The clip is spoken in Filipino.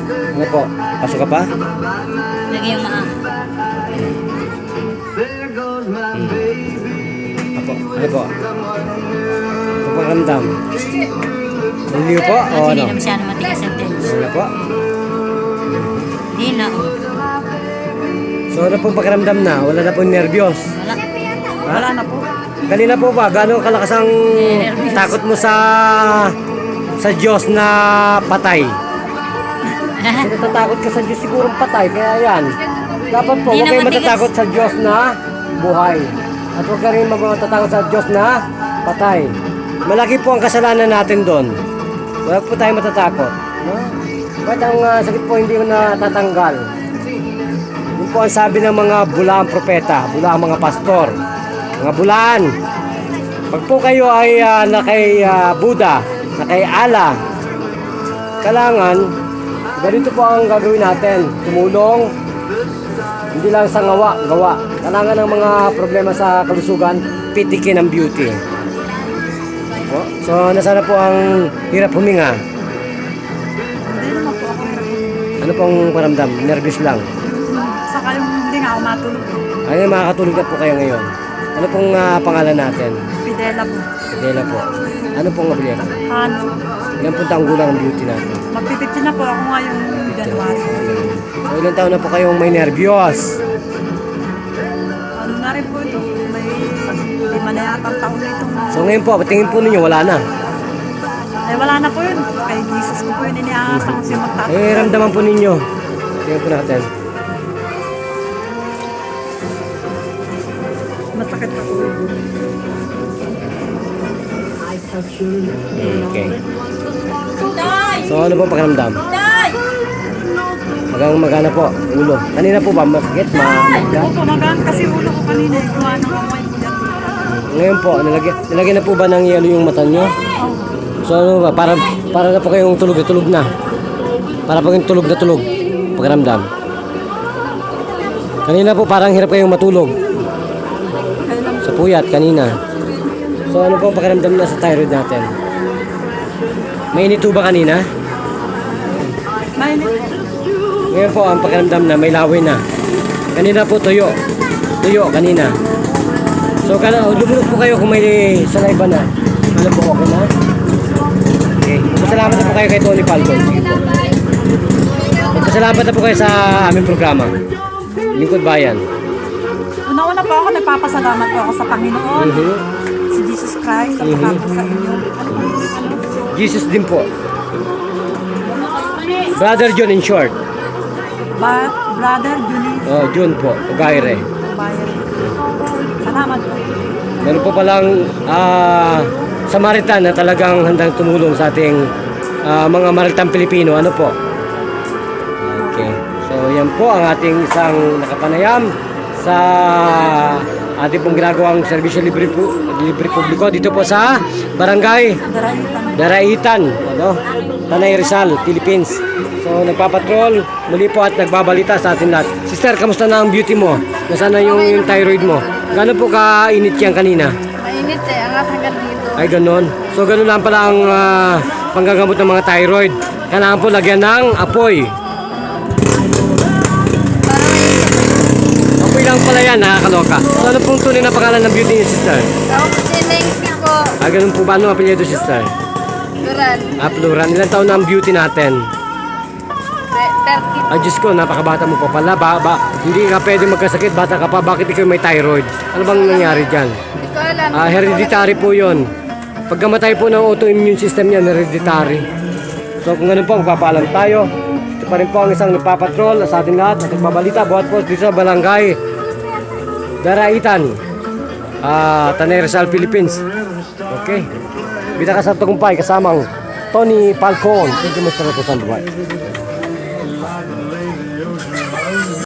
Ano po? Pasok ka pa? Lagi yung maa. Apo, ano po? Paparamdam. Hindi po? O Kasi ano? hindi na masyado matigas ang tense. Ano po? Hindi na. So ano pong pakiramdam na? Wala na pong nervyos? Wala. Ha? Wala na po. Kanina po ba? Gano'ng kalakas ang Nervyos. takot mo sa Diyos na patay? Kung natatakot ka sa Diyos sigurong patay, kaya yan. Dapat po, Hindi huwag kayong naman matatakot sa Diyos na buhay. At huwag ka rin matatakot sa Diyos na patay. Malaki po ang kasalanan natin doon. Huwag po tayo matatakot. No? Ba't ang sakit po hindi ko natatanggal? Yun po ang sabi ng mga bulaang propeta, bulaang mga pastor, mga bulaan. Pag po kayo ay na kay Buddha, na kay Allah, kailangan ganito po ang gagawin natin. Tumulong, hindi lang sa gawa. Kailangan ng mga problema sa kalusugan, pitikin ang beauty. Po. So, nasana po ang hirap huminga? Hindi naman po ako hirap. Ano pong paramdam? Nervous lang. Saka yung hindi nga ako matulog. Ano makakatulog na po kayo ngayon? Ano pong pangalan natin? Pidela po. Adela po. Ano pong apelyido? Ano? Ilan pong taong gulang ang beauty natin? Magpipiti na po ako ngayong January. So, ilang taon na po kayong may nervyos? Ano na rin po ito? May 5 na yata ang taon na itong... So, ngayon po, tingin po ninyo, wala na. Eh wala na po yun. Kay Jesus ko po yun iniaasang siya magtatapos. Eh, ramdaman po ninyo. Tingnan po natin. Masakit pa po. Okay. So, ano po pakiramdam? Magana po, ulo. Kanina po ba masakit? Opo, magaan kasi ulo ko kanina. Gawa ng kamay ko dyan. Ngayon po, nilagyan na po ba ng yelo yung mata nyo? So ano ba, para na po kayong tulog na. Para po kayong tulog na tulog. Pakiramdam. Kanina po parang hirap kayong matulog. Sa puyat kanina. So ano po ang pakiramdam na sa thyroid natin? Mainit po ba kanina? Mainit po. Ngayon po ang pakiramdam na may laway na. Kanina po tuyo. Tuyo kanina. So lumulog po kayo kung may saliva na. Ano po, okay na? Okay. Pasalamat na po kayo kay Tony Falcon. Sige po. Pasalamat na po kayo sa aming programa. Lingkod Bayan. Una-una po ako, nagpapasalamat po ako sa Panginoon. Si Jesus Christ, at saka po sa inyo. Jesus din po. Brother John in short. Brother Julie Oh, John po. Ugaire. Bayer. Salamat po. Meron po palang Samaritan na talagang handang tumulong sa ating mga Maritang Pilipino. Ano po? Okay. So, yan po ang ating isang nakapanayam sa ating pong ginagawang serbisyo libre publiko dito po sa Barangay Daraitan, ano? Tanay Rizal, Philippines. So, nagpapatrol muli po at nagbabalita sa atin lahat. Sister, kamusta na ang beauty mo? Nasaan na yung thyroid mo? Gano'n po kainit yan kanina? Mainit eh, angat hanggang dito. Ay, ganon. So, ganon lang pala ang panggagamot ng mga thyroid. Kailangan po lagyan ng apoy. Para mainit. Apoy lang pala yan, nakakaloka. So, ano pong tunay na pangalan ng beauty niyo, sister? Ako po si Lengsky po. Ah, ganun po ba? Ano ang apelyido, sister? Duran. Plural. Ilan taon na ang beauty natin? 30. Ay, Diyos ko, napakabata mo pa pala. Hindi ka pwede magkasakit. Bata ka pa. Bakit ikaw may thyroid? Ano bang nangyari dyan? Hindi ko alam. Hereditary po yon. Pagkamatay po ng autoimmune system yan, hereditary. So, kung ganun po, magpapaalam tayo. Ito pa rin po ang isang nagpapatrol sa ating lahat. At nagbabalita, buhat po dito sa Barangay Daraitan, Tanay Rizal, Philippines. Okay. Bita ka sa Tagumpay, kasamang Tony Falcon. Thank you, Mr. Rotosan. Bye.